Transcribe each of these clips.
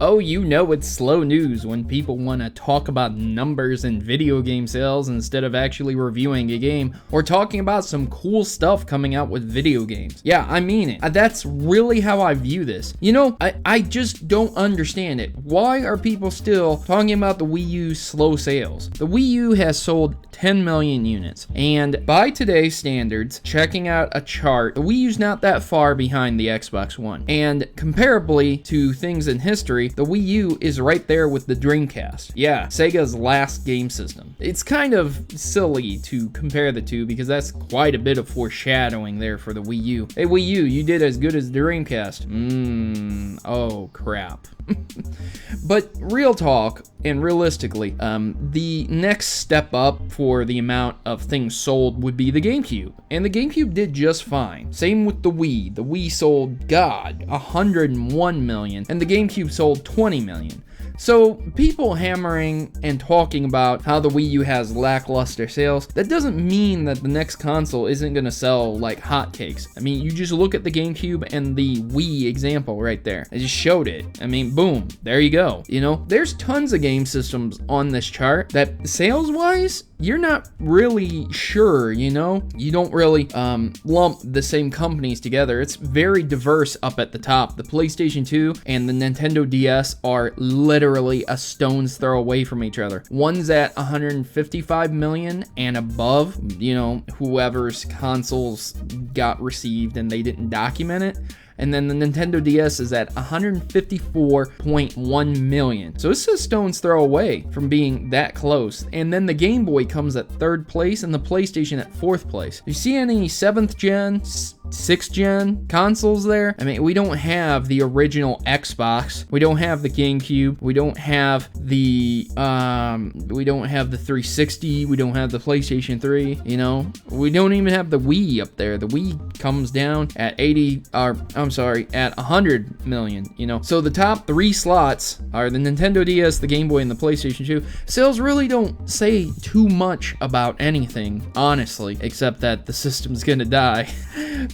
Oh, you know it's slow news when people want to talk about numbers and video game sales instead of actually reviewing a game or talking about some cool stuff coming out with video games. Yeah, I mean it. That's really how I view this. You know, I just don't understand it. Why are people still talking about the Wii U's slow sales? The Wii U has sold 10 million units, and by today's standards, checking out a chart, the Wii U's not that far behind the Xbox One. And comparably to things in history, the Wii U is right there with the Dreamcast. Yeah, Sega's last game system. It's kind of silly to compare the two because that's quite a bit of foreshadowing there for the Wii U. Hey Wii U, you did as good as the Dreamcast. Oh crap. But real talk, and realistically, the next step up for the amount of things sold would be the GameCube. And the GameCube did just fine. Same with the Wii. The Wii sold, 101 million, and the GameCube sold 20 million. So people hammering and talking about how the Wii U has lackluster sales, that doesn't mean that the next console isn't going to sell like hotcakes. I mean, you just look at the GameCube and the Wii example right there. I just showed it. I mean, boom, there you go. You know, there's tons of game systems on this chart that sales-wise, you're not really sure, you know? You don't really lump the same companies together. It's very diverse up at the top. The PlayStation 2 and the Nintendo DS are literally a stone's throw away from each other. One's at 155 million and above, you know, whoever's consoles got received and they didn't document it. And then the Nintendo DS is at 154.1 million. So it's a stone's throw away from being that close. And then the Game Boy comes at 3rd place and the PlayStation at 4th place. You see any 7th gen, 6th gen consoles there? I mean, we don't have the original Xbox. We don't have the GameCube. We don't have the 360. We don't have the PlayStation 3, you know? We don't even have the Wii up there. The Wii comes down at 100 million, you know. So the top 3 slots are the Nintendo DS, the Game Boy, and the PlayStation 2. Sales really don't say too much about anything, honestly, except that the system's gonna die.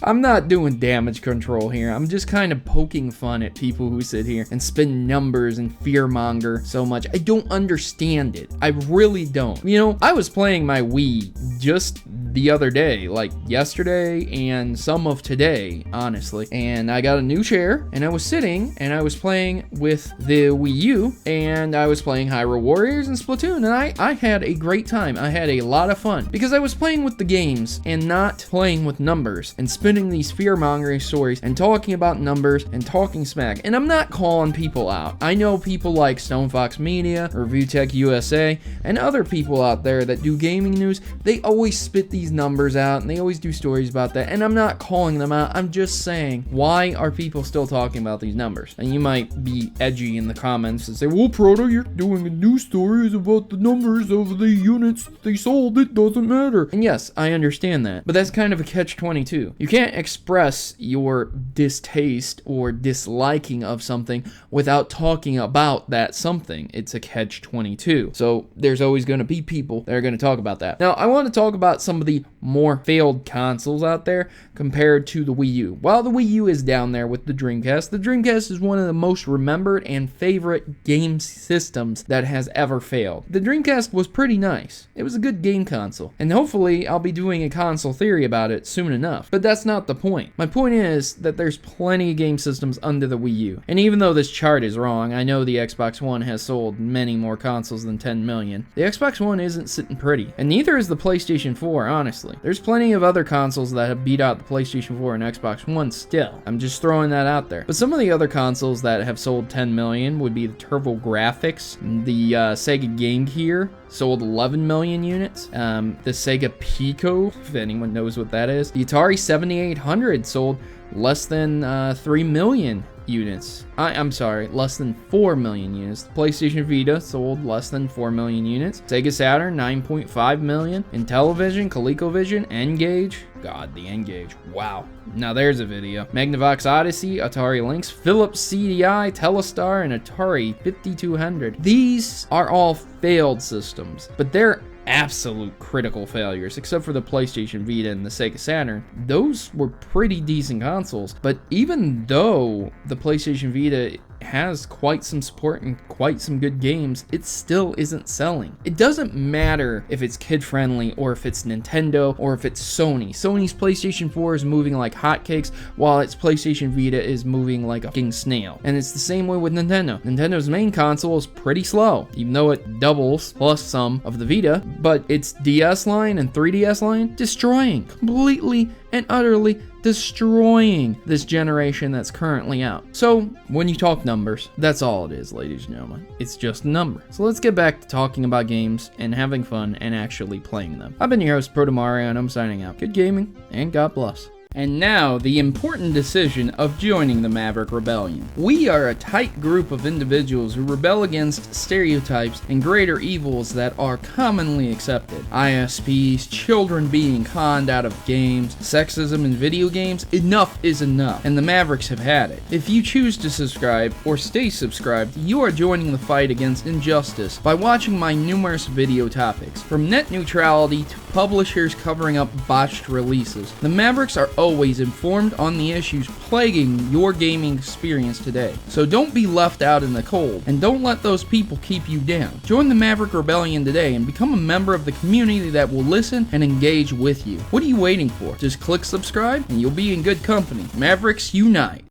I'm not doing damage control here. I'm just kind of poking fun at people who sit here and spin numbers and fearmonger so much. I don't understand it. I really don't. You know, I was playing my Wii just the other day, like yesterday and some of today, honestly. And I got a new chair and I was sitting and I was playing with the Wii U and I was playing Hyrule Warriors and Splatoon, and I had a great time. I had a lot of fun because I was playing with the games and not playing with numbers and spinning these fear-mongering stories and talking about numbers and talking smack. And I'm not calling people out. I know people like StoneFox Media, Review Tech USA, and other people out there that do gaming news. They always spit these numbers out and they always do stories about that, and I'm not calling them out. I'm just saying, why are people still talking about these numbers? And you might be edgy in the comments and say, well, Proto, you're doing a news story about the numbers of the units they sold. It doesn't matter. And yes, I understand that, but that's kind of a catch-22. You can't express your distaste or disliking of something without talking about that something. It's a catch-22. So there's always going to be people that are going to talk about that. Now, I want to talk about some of the more failed consoles out there compared to the Wii U. While the Wii U is down there with the Dreamcast is one of the most remembered and favorite game systems that has ever failed. The Dreamcast was pretty nice. It was a good game console, and hopefully I'll be doing a console theory about it soon enough. But that's not the point. My point is that there's plenty of game systems under the Wii U. And even though this chart is wrong, I know the Xbox One has sold many more consoles than 10 million. The Xbox One isn't sitting pretty, and neither is the PlayStation 4, honestly. There's plenty of other consoles that have beat out the PlayStation 4 and Xbox One still. I'm just throwing that out there. But some of the other consoles that have sold 10 million would be the TurboGrafx, the Sega Game Gear sold 11 million units, the Sega Pico, if anyone knows what that is. The Atari 7800 sold less than 3 million units. I'm sorry, less than 4 million units. The PlayStation Vita sold less than 4 million units. Sega Saturn, 9.5 million. Intellivision, ColecoVision, N-Gage. God, the N-Gage. Wow. Now there's a video. Magnavox Odyssey, Atari Lynx, Philips CDI, Telestar, and Atari 5200. These are all failed systems, but they're absolute critical failures, except for the PlayStation Vita and the Sega Saturn. Those were pretty decent consoles, but even though the PlayStation Vita has quite some support and quite some good games, it still isn't selling. It doesn't matter if it's kid-friendly or if it's Nintendo or if it's Sony. Sony's PlayStation 4 is moving like hotcakes, while its PlayStation Vita is moving like a fucking snail. And it's the same way with Nintendo. Nintendo's main console is pretty slow, even though it doubles plus some of the Vita, but its DS line and 3DS line destroying, completely and utterly destroying this generation that's currently out. So when you talk numbers, that's all it is, ladies and gentlemen. It's just a number. So let's get back to talking about games and having fun and actually playing them. I've been your host, Protomario, and I'm signing out. Good gaming, and God bless. And now, the important decision of joining the Maverick Rebellion. We are a tight group of individuals who rebel against stereotypes and greater evils that are commonly accepted. ISPs, children being conned out of games, sexism in video games, enough is enough, and the Mavericks have had it. If you choose to subscribe, or stay subscribed, you are joining the fight against injustice by watching my numerous video topics, from net neutrality to publishers covering up botched releases. The Mavericks are always informed on the issues plaguing your gaming experience today. So don't be left out in the cold, and don't let those people keep you down. Join the Maverick Rebellion today and become a member of the community that will listen and engage with you. What are you waiting for? Just click subscribe and you'll be in good company. Mavericks unite!